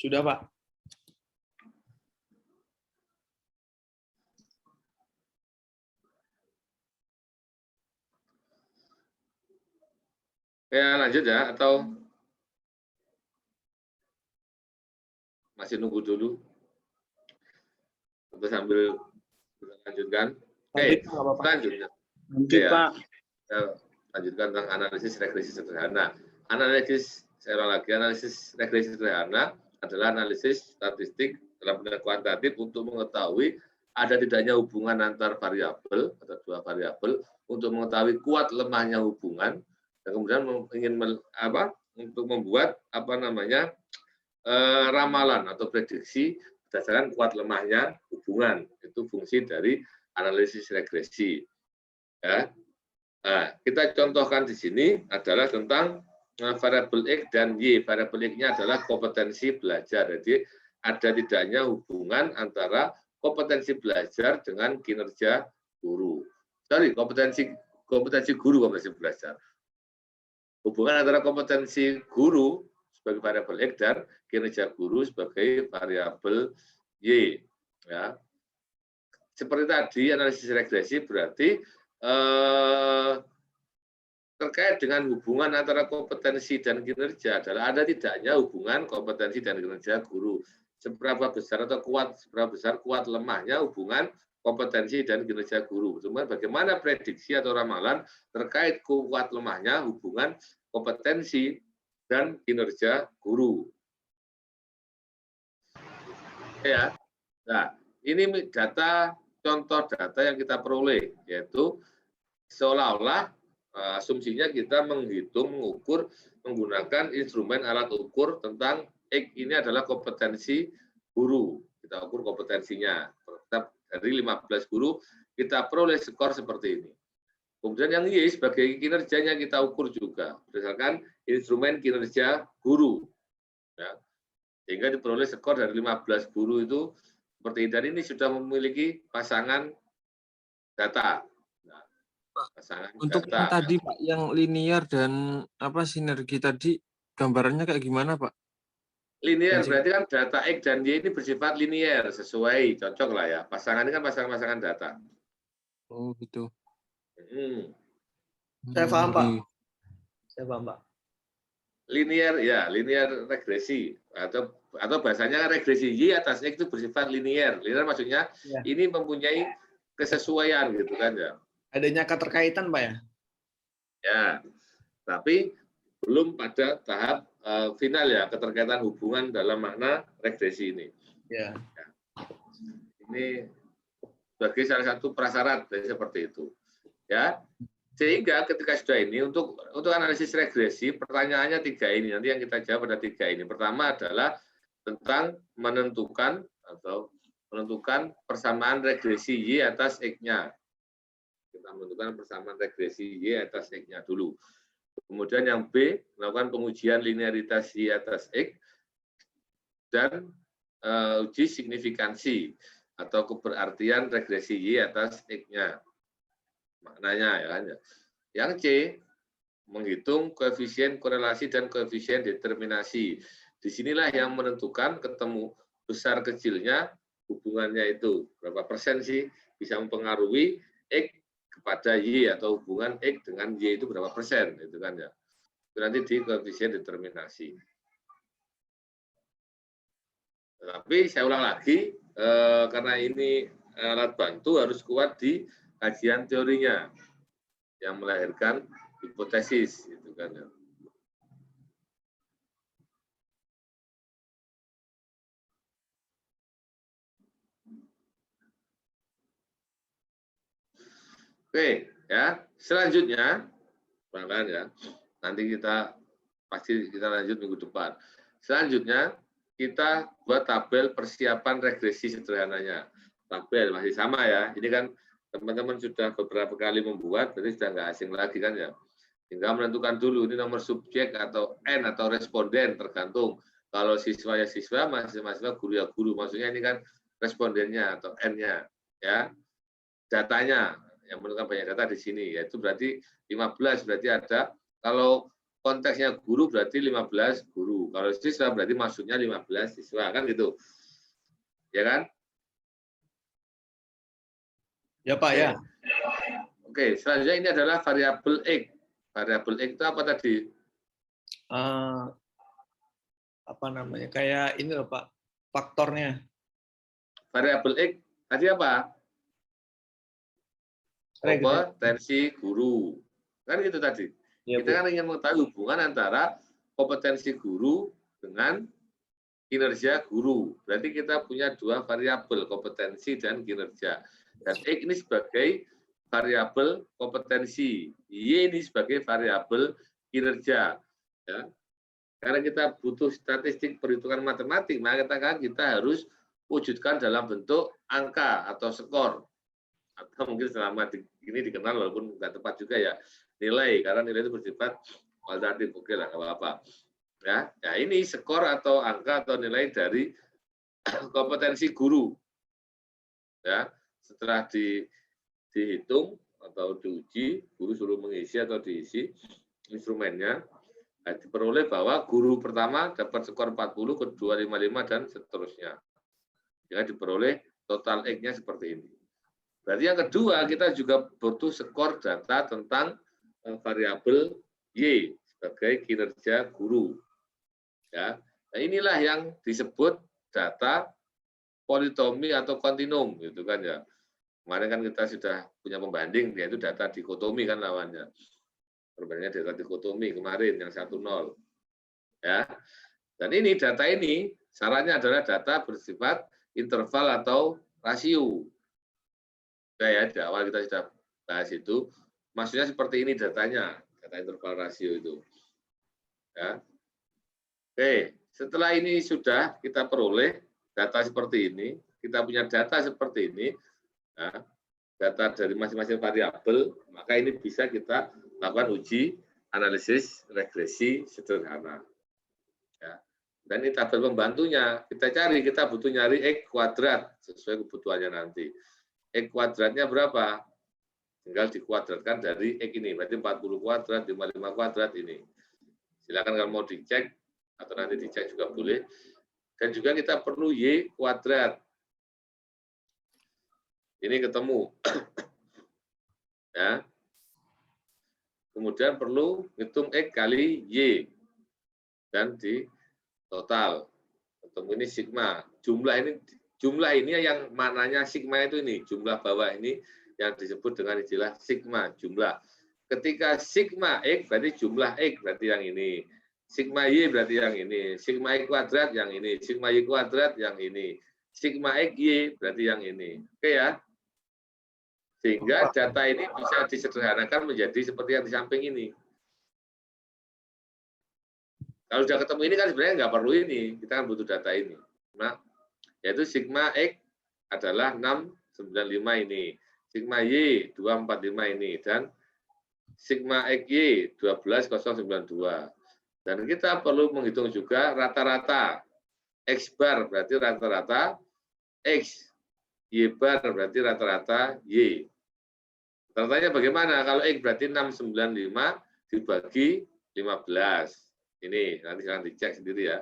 Sudah, Pak. Ya, lanjut ya, atau masih nunggu dulu? Atau sambil lanjutkan? Oke, selanjutnya. Lanjut, ya. Pak. Kita lanjutkan tentang analisis regresi sederhana. Analisis, saya ulang lagi, analisis regresi sederhana adalah analisis statistik dalam bentuk kuantitatif untuk mengetahui ada tidaknya hubungan antar variabel atau dua variabel untuk mengetahui kuat lemahnya hubungan dan kemudian ingin untuk membuat ramalan atau prediksi berdasarkan kuat lemahnya hubungan. Itu fungsi dari analisis regresi. Ya. Nah, kita contohkan di sini adalah tentang variabel X dan Y. Variabel X-nya adalah kompetensi belajar. Jadi ada tidaknya hubungan antara kompetensi belajar dengan kinerja guru. Sorry, kompetensi guru, kompetensi belajar. Hubungan antara kompetensi guru sebagai variabel X dan kinerja guru sebagai variabel Y. Ya. Seperti tadi, analisis regresi berarti terkait dengan hubungan antara kompetensi dan kinerja adalah ada tidaknya hubungan kompetensi dan kinerja guru. Seberapa besar kuat lemahnya hubungan kompetensi dan kinerja guru. Cuma bagaimana prediksi atau ramalan terkait kuat lemahnya hubungan kompetensi dan kinerja guru. Ya. Nah, ini contoh data yang kita peroleh, yaitu seolah-olah asumsinya kita mengukur menggunakan instrumen alat ukur tentang X ini adalah kompetensi guru. Kita ukur kompetensinya. Dari 15 guru, kita peroleh skor seperti ini. Kemudian yang Y sebagai kinerjanya kita ukur juga berdasarkan instrumen kinerja guru. Ya. Sehingga diperoleh skor dari 15 guru itu seperti ini. Dan ini sudah memiliki pasangan data. Untuk yang tadi Pak, yang linear dan sinergi tadi, gambarannya kayak gimana Pak? Linear berarti kan data X dan Y ini bersifat linear, sesuai, cocok lah ya. Pasangan ini kan pasangan-pasangan data. Oh gitu. Saya paham Pak. Saya paham Pak. Linear ya, linear regresi atau bahasanya regresi Y atas X itu bersifat linear. Linear maksudnya ya, ini mempunyai kesesuaian gitu kan ya. Adanya keterkaitan Pak ya? Ya, tapi belum pada tahap final ya, keterkaitan hubungan dalam makna regresi ini. Ya. Ini sebagai salah satu prasyarat seperti itu. Ya, sehingga ketika sudah ini untuk analisis regresi, pertanyaannya 3 ini. Nanti yang kita jawab ada 3 ini. Pertama adalah tentang menentukan persamaan regresi Y atas X-nya. Kita menentukan persamaan regresi Y atas X-nya dulu. Kemudian yang B, melakukan pengujian linearitas Y atas X dan uji signifikansi atau keberartian regresi Y atas X-nya. Maknanya ya kan. Yang C, menghitung koefisien korelasi dan koefisien determinasi. Disinilah yang menentukan ketemu besar kecilnya hubungannya itu. Berapa persen sih bisa mempengaruhi X kepada Y atau hubungan X dengan Y itu berapa persen, itu kan ya. Itu nanti di koefisien determinasi. Tapi saya ulang lagi, karena ini alat bantu harus kuat di kajian teorinya yang melahirkan hipotesis, itu kan ya. Oke, ya. Selanjutnya, pelan-pelan ya. Nanti pasti kita lanjut minggu depan. Selanjutnya, kita buat tabel persiapan regresi sederhananya. Tabel masih sama ya. Ini kan teman-teman sudah beberapa kali membuat, berarti sudah nggak asing lagi kan ya. Tinggal menentukan dulu ini nomor subjek atau N atau responden, tergantung. Kalau siswa ya siswa, mahasiswa guru ya guru. Maksudnya ini kan respondennya atau N-nya, ya. Datanya yang menentukan banyak data di sini, yaitu berarti 15, berarti ada, kalau konteksnya guru berarti 15 guru. Kalau siswa berarti maksudnya 15 siswa, kan gitu. Ya kan? Ya Pak, ya. Oke, selanjutnya ini adalah variabel X. Variabel X itu apa tadi? Apa namanya? Kayak ini loh Pak, faktornya. Variabel X tadi apa? Kompetensi guru. Kan gitu tadi. Ya, Kita kan ingin mengetahui hubungan antara kompetensi guru dengan kinerja guru. Berarti kita punya dua variabel, kompetensi dan kinerja. Dan X ini sebagai variabel kompetensi, Y ini sebagai variabel kinerja. Ya. Karena kita butuh statistik perhitungan matematik, maka kita harus wujudkan dalam bentuk angka atau skor. Atau mungkin selama ini dikenal walaupun nggak tepat juga ya, nilai, karena nilai itu bersifat kualitatif. Oke lah, nggak apa-apa. Ya, nah ini skor atau angka atau nilai dari kompetensi guru. Ya, setelah dihitung atau diuji, guru suruh mengisi atau diisi instrumennya, nah, diperoleh bahwa guru pertama dapat skor 40, kedua 55, dan seterusnya. Ya, diperoleh total X-nya seperti ini. Berarti yang kedua, kita juga butuh skor data tentang variabel Y sebagai kinerja guru. Ya, nah inilah yang disebut data politomi atau kontinum, gitu kan ya. Kemarin kan kita sudah punya pembanding, yaitu data dikotomi kan lawannya. Perbandingannya data dikotomi kemarin yang 1-0. Ya. Dan ini data ini syaratnya adalah data bersifat interval atau rasio. Ya, di awal kita sudah bahas itu. Maksudnya seperti ini datanya, data interval rasio itu. Ya. Oke, setelah ini sudah kita peroleh data seperti ini, kita punya data seperti ini, nah, data dari masing-masing variabel, maka ini bisa kita lakukan uji analisis regresi sederhana. Ya. Dan ini tabel pembantunya, kita butuh nyari X kuadrat sesuai kebutuhannya nanti. X kuadratnya berapa? Tinggal dikuadratkan dari X ini, berarti 40 kuadrat, 55 kuadrat ini. Silakan kalau mau dicek, atau nanti dicek juga boleh. Dan juga kita perlu Y kuadrat. Ini ketemu. Ya. Kemudian perlu hitung X kali Y. Dan di total. Ketemu ini sigma. Jumlah ini yang maknanya sigma itu ini. Jumlah bawah ini yang disebut dengan istilah sigma. Jumlah. Ketika sigma X berarti jumlah X berarti yang ini. Sigma Y berarti yang ini, sigma Y kuadrat yang ini, sigma Y kuadrat yang ini, sigma X Y berarti yang ini. Oke ya? Sehingga data ini bisa disederhanakan menjadi seperti yang di samping ini. Kalau sudah ketemu ini kan sebenarnya nggak perlu ini, kita kan butuh data ini. Nah, yaitu sigma X adalah 695 ini, sigma Y 245 ini, dan sigma XY 12092. Dan kita perlu menghitung juga rata-rata X bar berarti rata-rata X, Y bar berarti rata-rata Y. Rata-ratanya bagaimana? Kalau X berarti 695 dibagi 15. Ini nanti silahkan dicek sendiri ya.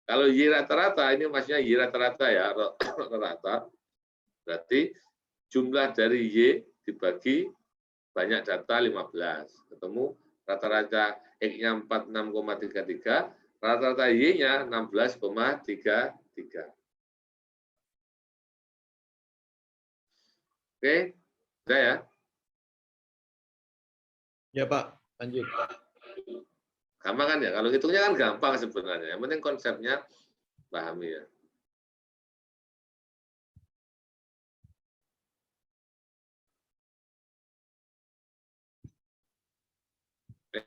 Kalau Y rata-rata, ini maksudnya Y rata-rata ya, rata-rata. Berarti jumlah dari Y dibagi banyak data 15. Ketemu rata-rata X-nya 46,33, rata-rata Y-nya 16,33. Oke, sudah ya? Ya Pak, lanjut. Gampang kan ya? Kalau hitungnya kan gampang sebenarnya. Yang penting konsepnya pahami ya.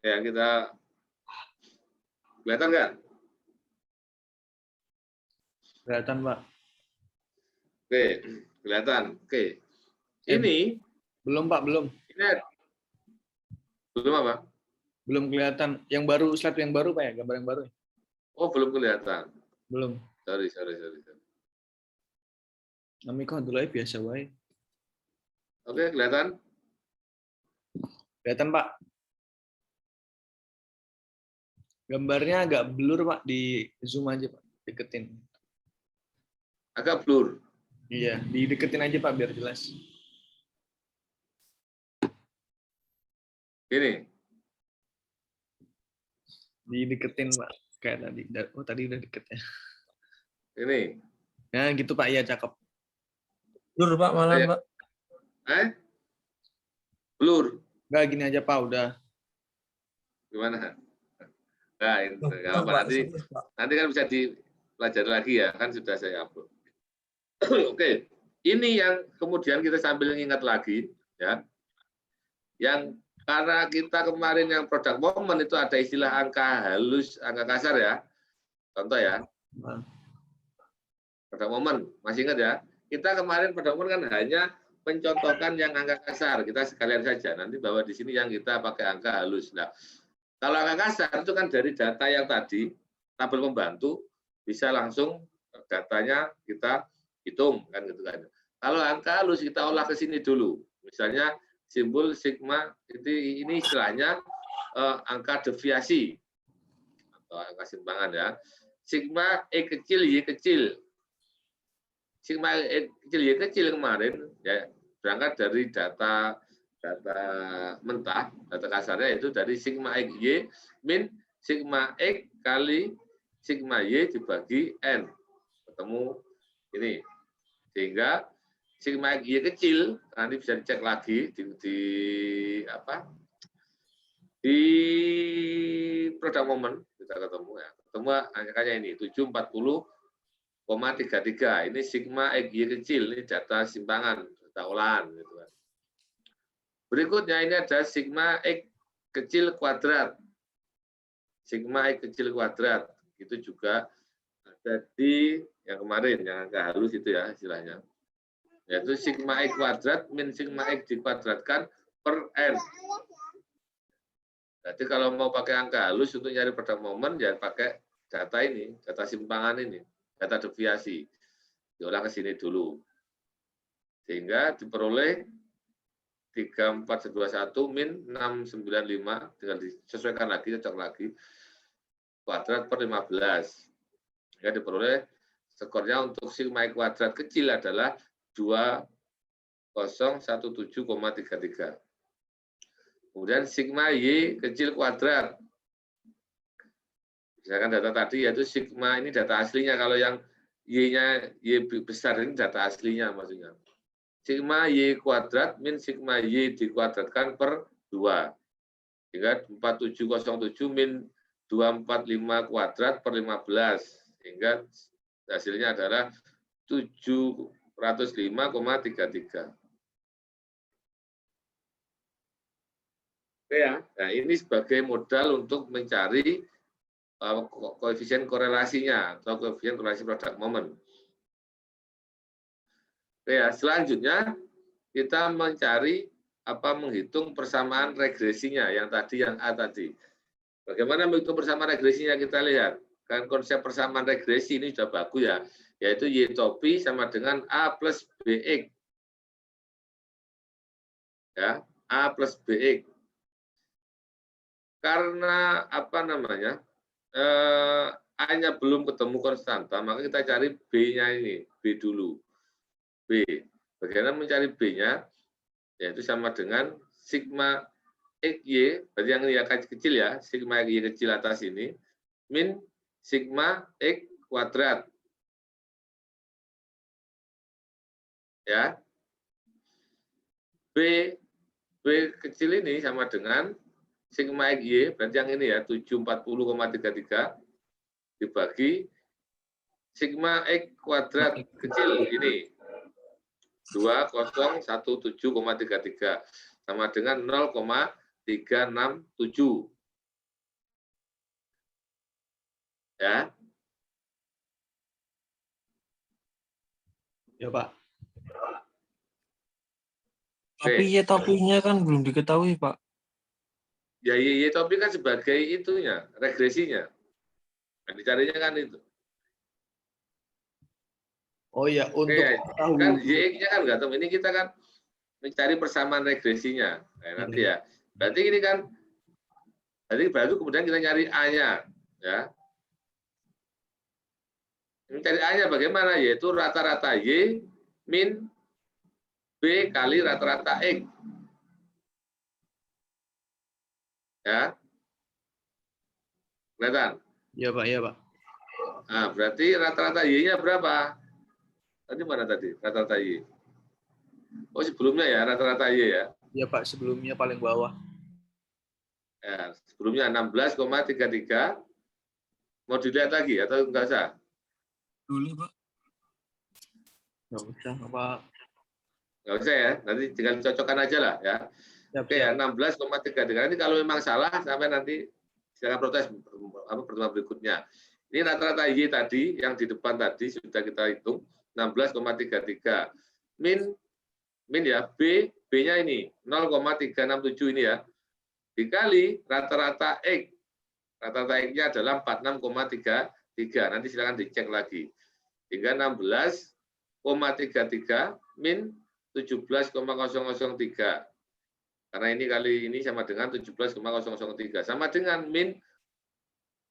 Ya, kita kelihatan nggak? Kelihatan Pak. Oke, kelihatan. Oke. Ini belum Pak, belum. Ini belum apa? Belum kelihatan. Yang baru, slide yang baru Pak ya, gambar yang baru. Oh, belum kelihatan. Belum. Sorry. Kami kok dulu biasa wae. Oke, kelihatan? Kelihatan Pak. Gambarnya agak blur, Pak. Di zoom aja, Pak. Deketin. Agak blur. Iya, dideketin aja, Pak, biar jelas. Ini. Dideketin, Pak. Kayak tadi. Oh, tadi udah deket ya. Ini. Nah, gitu, Pak. Iya, cakep. Blur, Pak, malah, Pak. Blur. Enggak, gini aja, Pak. Udah. Gimana? Nah, itu nggak apa. Nanti kan bisa dipelajari lagi ya, kan sudah saya upload. Oke, ini yang kemudian kita sambil ingat lagi, ya. Yang karena kita kemarin yang produk momen itu ada istilah angka halus, angka kasar ya. Contoh ya. Produk momen, masih ingat ya? Kita kemarin produk momen kan hanya mencontohkan yang angka kasar, kita sekalian saja. Nanti bahwa di sini yang kita pakai angka halus. Nah, kalau angka kasar itu kan dari data yang tadi, tabel pembantu, bisa langsung datanya kita hitung, kan gitu kan. Kalau angka halus kita olah ke sini dulu. Misalnya simbol sigma, ini istilahnya angka deviasi, atau angka simpangan ya. Sigma E kecil, Y kecil. Sigma E kecil, Y kecil kemarin, ya berangkat dari data mentah, data kasarnya itu dari sigma X Y min sigma X kali sigma Y dibagi N. Ketemu ini. Sehingga sigma X Y kecil, nanti bisa dicek lagi di produk momen, kita ketemu ya. Ketemu angkanya ini, 740,33. Ini sigma X Y kecil, ini data simpangan, data olahan. Gitu kan. Berikutnya ini ada sigma X kecil kuadrat. Sigma X kecil kuadrat. Itu juga ada di yang kemarin, yang angka halus itu ya istilahnya. Yaitu sigma X kuadrat min sigma X dikuadratkan per N. Jadi kalau mau pakai angka halus untuk nyari produk momen, ya pakai data ini, data simpangan ini, data deviasi. Diolah ke sini dulu. Sehingga diperoleh 34121 min 695, tinggal disesuaikan lagi, cocok lagi, kuadrat per 15. Ya, diperoleh skornya untuk sigma Y kuadrat kecil adalah 2017,33. Kemudian sigma Y kecil kuadrat. Misalkan data tadi yaitu sigma, ini data aslinya, kalau yang Y-nya Y besar ini data aslinya maksudnya. Sigma Y kuadrat min sigma Y dikuadratkan per 2. Sehingga 4707 min 245 kuadrat per 15. Sehingga hasilnya adalah 705,33. Oke ya, nah ini sebagai modal untuk mencari koefisien korelasinya atau koefisien korelasi produk momen. Ya, selanjutnya kita mencari menghitung persamaan regresinya yang tadi, yang A tadi. Bagaimana menghitung persamaan regresinya, kita lihat. Kan konsep persamaan regresi ini sudah bagus ya, yaitu Y topi sama dengan A plus BX. Ya, A plus BX. Karena A-nya belum ketemu konstanta, maka kita cari B-nya ini, B dulu. B. Bagaimana mencari B-nya? Yaitu sama dengan sigma XY, berarti yang ini kecil ya, sigma XY kecil atas ini, min sigma X kuadrat. Ya. B kecil ini sama dengan sigma XY, berarti yang ini ya, 740,33 dibagi sigma X kuadrat kecil ini, 2017,33 sama dengan 0,367. Ya. Ya, Pak. Tapi Y topinya kan belum diketahui, Pak. Ya, Y topi kan sebagai itunya, regresinya. Nah, dicarinya kan itu. Oh ya, untuk kan Y-nya kan nggak tahu. Ini kita kan mencari persamaan regresinya. Nah, nanti ya. Berarti ini kan, berarti kemudian kita nyari A-nya. Ya. Ini cari A-nya bagaimana? Yaitu rata-rata Y min B kali rata-rata X. Ya. Kelihatan? Iya Pak, iya Pak. Nah, berarti rata-rata Y-nya berapa? Tadi mana tadi? Rata-rata Y. Oh, sebelumnya ya, rata-rata Y ya. Iya Pak, sebelumnya paling bawah. Ya, sebelumnya 16,33. Mau dilihat lagi atau enggak usah? Dulu, Pak. Nggak usah, apa? Enggak usah ya, nanti tinggal cocokkan aja lah ya. Siap, Oke ya, 16,33. Ini kalau memang salah sampai nanti silakan protes pertemuan berikutnya. Ini rata-rata Y tadi yang di depan tadi sudah kita hitung 16,33 min ya B-nya ini 0,367 ini ya dikali rata-rata X. Rata-rata X-nya adalah 46,33. Nanti silakan dicek lagi. Hingga 16,33 min 17,003. Karena ini kali ini sama dengan 17,003. Sama dengan min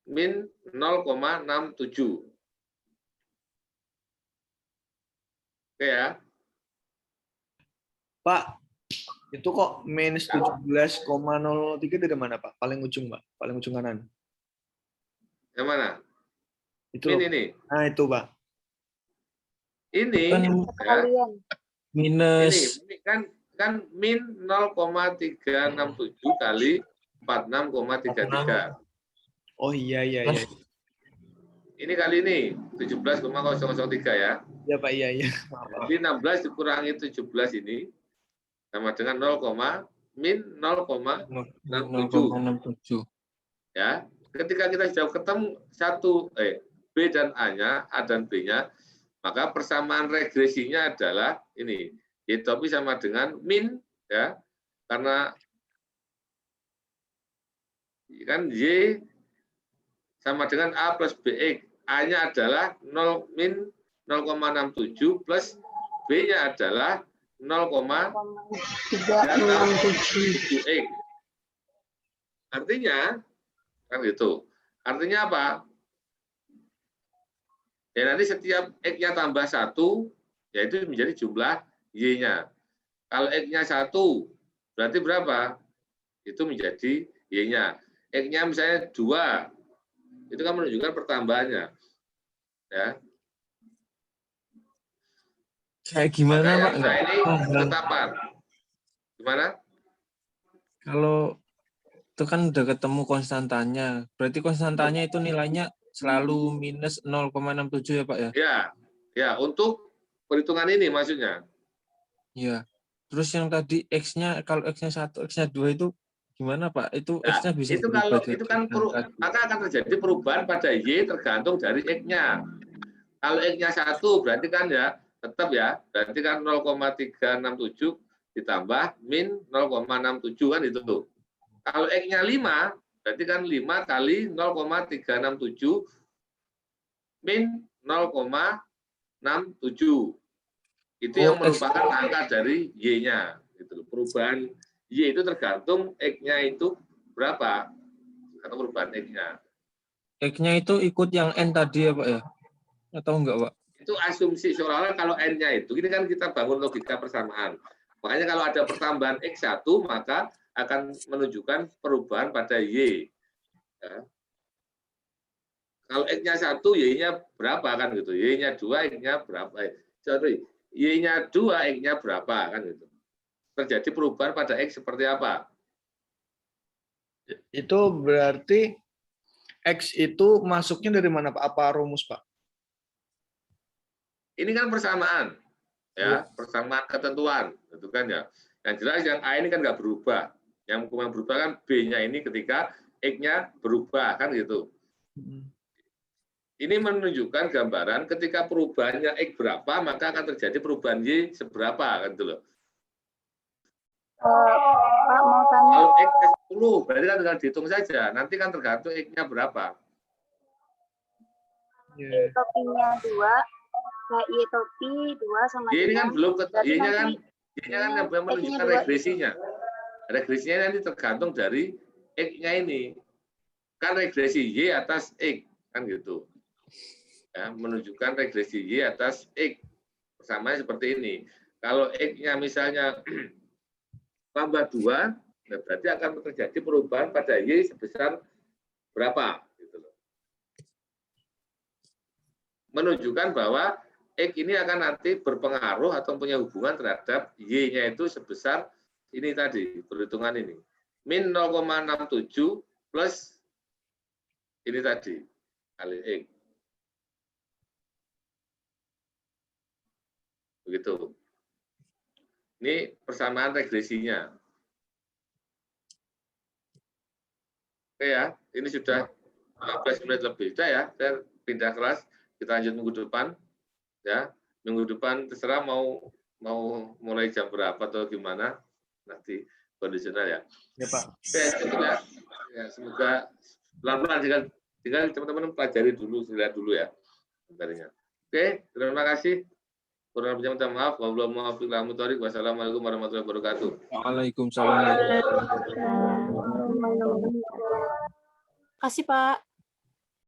0,67. Oke ya. Pak, itu kok minus 17,03 dari mana Pak? Paling ujung Pak, paling ujung kanan. Yang mana? Itu Min loh. ini. Nah itu Pak. Ini Kan ya, minus ini kan min 0,367 kali 46,33. Oh iya. Ini kali ini 17,003 ya. Iya Pak, iya. Maaf, Pak. Jadi 16 dikurangi 17 ini sama dengan 0, min 0,67. 0,67. Ya. Ketika kita sudah ketemu B dan A-nya, A dan B-nya, maka persamaan regresinya adalah ini. Y topi sama dengan min ya. Karena kan Y sama dengan A plus BX. A-nya adalah min 0,67 plus B-nya adalah 0,367X. Artinya, kan gitu. Artinya apa? Ya nanti setiap X-nya tambah 1, yaitu menjadi jumlah Y-nya. Kalau X-nya 1, berarti berapa? Itu menjadi Y-nya. X-nya misalnya 2, itu kan menunjukkan pertambahannya. Ya. Kayak gimana Maka Pak? yang ini ketetapan. Gimana? Kalau itu kan udah ketemu konstantanya, berarti konstantanya itu nilainya selalu minus 0,67 ya Pak ya? Ya untuk perhitungan ini maksudnya. Iya. Terus yang tadi X-nya, kalau X-nya 1, X-nya 2 itu gimana Pak? Itu Nah, X-nya bisa itu berubah kalau itu kan angka. maka akan terjadi perubahan pada Y tergantung dari X-nya. Kalau X-nya 1 berarti kan ya tetap ya, berarti kan 0,367 ditambah min 0,67 kan itu tuh. Kalau X-nya 5, berarti kan 5 kali 0,367 min 0,67. Itu yang merupakan angka dari Y-nya. Gitu. Perubahan Y itu tergantung X-nya itu berapa. Atau perubahan X-nya. X-nya itu ikut yang N tadi ya Pak ya? Atau enggak Pak? Itu asumsi seolah-olah kalau N-nya itu. Ini kan kita bangun logika persamaan. Makanya kalau ada pertambahan X1, maka akan menunjukkan perubahan pada Y. Ya. Kalau X-nya 1, Y-nya berapa kan gitu. Y-nya 2, X-nya berapa. Y-nya 2, X-nya berapa kan gitu. Terjadi perubahan pada X seperti apa? Itu berarti X itu masuknya dari mana Pak? Apa rumus Pak? Ini kan persamaan. Ya, persamaan ketentuan, gitu kan ya. Yang jelas yang A ini kan nggak berubah. Yang berubah kan B-nya ini ketika X-nya berubah kan gitu. Ini menunjukkan gambaran ketika perubahannya X berapa, maka akan terjadi perubahan Y seberapa kan gitu loh. Pak mau tanya. Kalau X 10, berarti kan tinggal dihitung saja. Nanti kan tergantung X-nya berapa. Y topinya 2, Y topi 2 sama Y ini kan belum Y-nya kan yang menunjukkan X-nya 2. regresinya. Regresinya nanti tergantung dari X-nya ini. kan regresi Y atas X, kan gitu. Ya, menunjukkan regresi Y atas X. Persamaan seperti ini. Kalau X-nya misalnya tambah 2, nah berarti akan terjadi perubahan pada Y sebesar berapa? Gitu loh. Menunjukkan bahwa X ini akan nanti berpengaruh atau punya hubungan terhadap Y-nya itu sebesar ini tadi, perhitungan ini. Min 0,67 plus ini tadi, kali X. Begitu. Ini persamaan regresinya. Oke ya, ini sudah 15 menit lebih. Sudah ya, saya pindah kelas. Kita lanjut minggu depan. Ya, minggu depan terserah mau mulai jam berapa atau gimana nanti kondisional ya. Ya Pak. Oke, semoga ya, semoga pelan-pelan tinggal teman-teman pelajari dulu, lihat dulu ya materinya. Oke, terima kasih. Kurang lebihnya minta maaf. Wassalamualaikum warahmatullahi wabarakatuh. Waalaikumsalam. Kasih Pak.